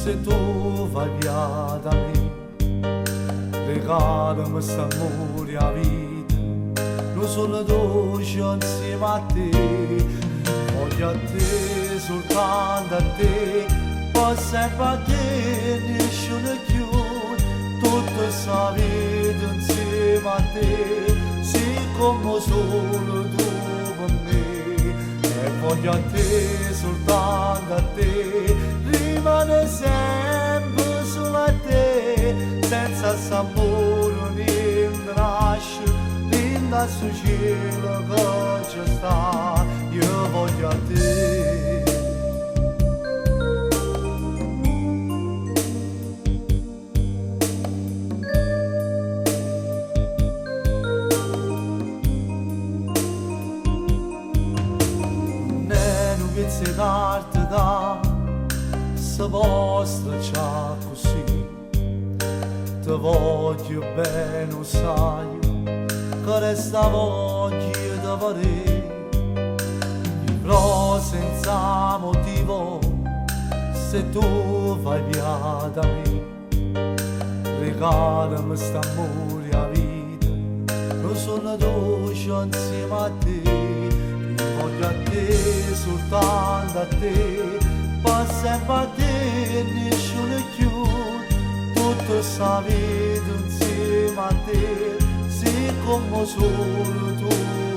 se tu vai via da me, regalami st'amore a vita, non sono dolce insieme a te, voglio a te, soltanto a te, poi sempre a te, nessuno più, tutta sta vita insieme a te, sei come solo tu per me, e voglio a te, soltanto a te, rimane sempre solo a te, senza sapore né nasce, linda sul cielo che ci sta, io voglio a te. Che d'arte da se vostra c'ha così, te voglio bene, lo sai, che resta voglio da vedere, però senza motivo, se tu vai via da me, regalami st'amore a vita, non sono dolce insieme a te, voglio a te, soltanto a te, poi sempre a te, nessuno più, tutta sta vita insieme a te, sei come solo tu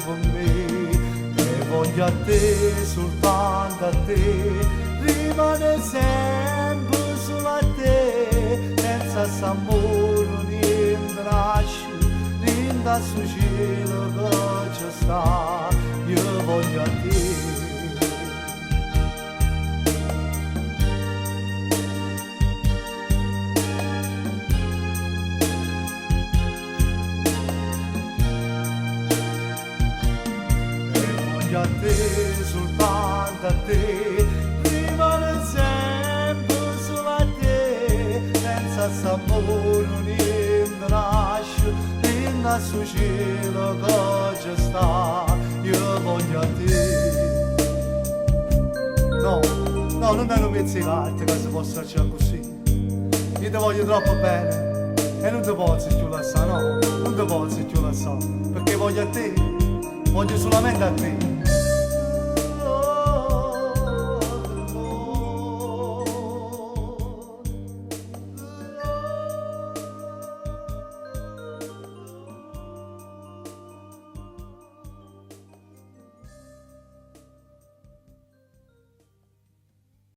per me, e voglio a te, soltanto a te, rimane sempre solo a te, senza s'amore niente nasce, linda sul cielo che ci sta, io voglio a te. E voglio a te, soltanto a te, rimane sempre solo a te, senza s'amore niente nasce, linda sul cielo che ci sta, io voglio a te. No, no, non è un pezzo di arte che si possa fare così. Io ti voglio troppo bene e non ti posso più lasciare, no, non ti posso più lasciare, perché voglio a te, voglio solamente a te.